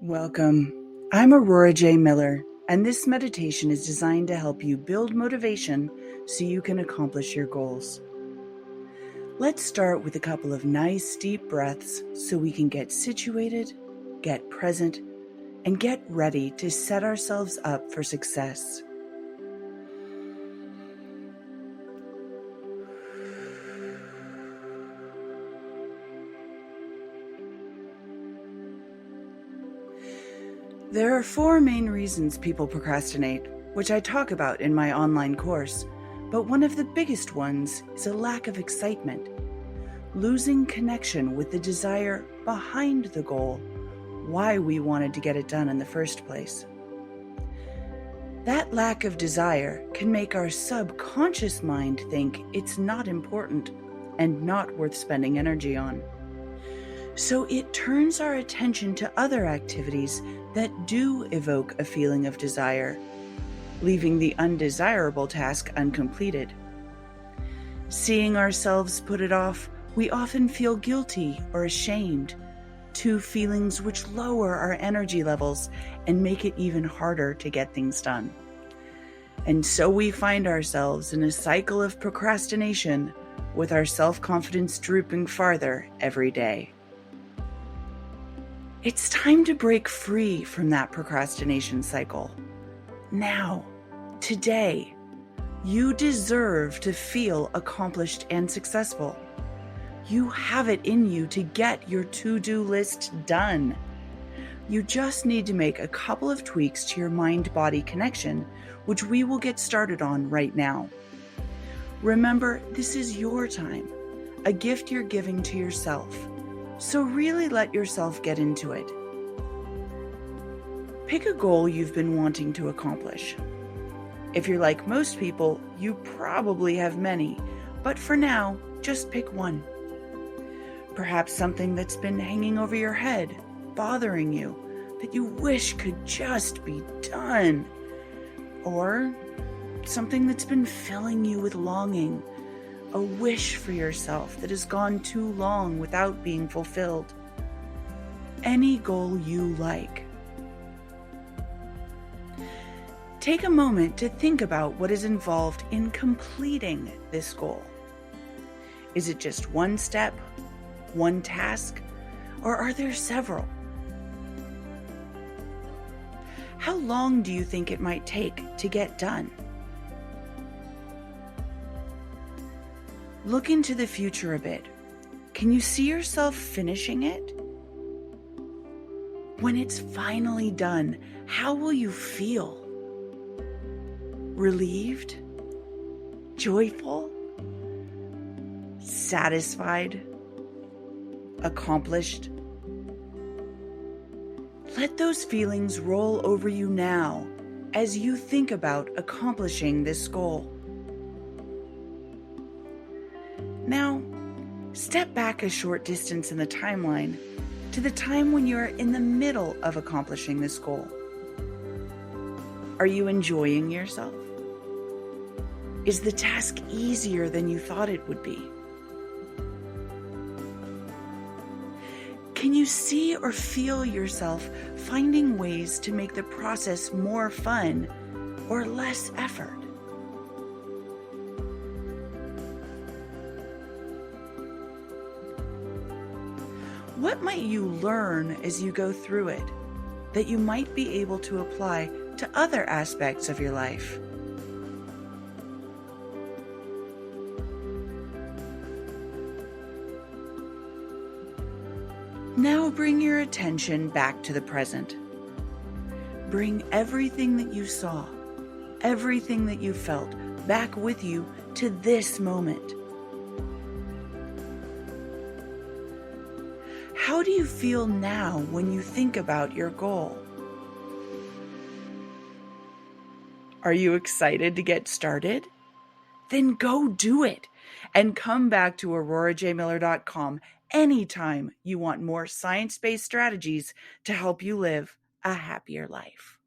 Welcome. I'm Aurora J. Miller, and this meditation is designed to help you build motivation so you can accomplish your goals. Let's start with a couple of nice deep breaths so we can get situated, get present, and get ready to set ourselves up for success. There are 4 main reasons people procrastinate, which I talk about in my online course, but one of the biggest ones is a lack of excitement, losing connection with the desire behind the goal, why we wanted to get it done in the first place. That lack of desire can make our subconscious mind think it's not important and not worth spending energy on. So it turns our attention to other activities that do evoke a feeling of desire, leaving the undesirable task uncompleted. Seeing ourselves put it off, we often feel guilty or ashamed, 2 feelings which lower our energy levels and make it even harder to get things done. And so we find ourselves in a cycle of procrastination, with our self-confidence drooping farther every day. It's time to break free from that procrastination cycle. Now, today, you deserve to feel accomplished and successful. You have it in you to get your to-do list done. You just need to make a couple of tweaks to your mind-body connection, which we will get started on right now. Remember, this is your time, a gift you're giving to yourself. So really let yourself get into it. Pick a goal you've been wanting to accomplish. If you're like most people, you probably have many, but for now, just pick one. Perhaps something that's been hanging over your head, bothering you, that you wish could just be done. Or something that's been filling you with longing, a wish for yourself that has gone too long without being fulfilled. Any goal you like. Take a moment to think about what is involved in completing this goal. Is it just one step, one task, or are there several? How long do you think it might take to get done? Look into the future a bit. Can you see yourself finishing it? When it's finally done, how will you feel? Relieved? Joyful? Satisfied? Accomplished? Let those feelings roll over you now as you think about accomplishing this goal. Now, step back a short distance in the timeline to the time when you're in the middle of accomplishing this goal. Are you enjoying yourself? Is the task easier than you thought it would be? Can you see or feel yourself finding ways to make the process more fun or less effort? What might you learn as you go through it that you might be able to apply to other aspects of your life? Now bring your attention back to the present. Bring everything that you saw, everything that you felt back with you to this moment. How do you feel now when you think about your goal? Are you excited to get started? Then go do it and come back to aurorajmiller.com anytime you want more science-based strategies to help you live a happier life.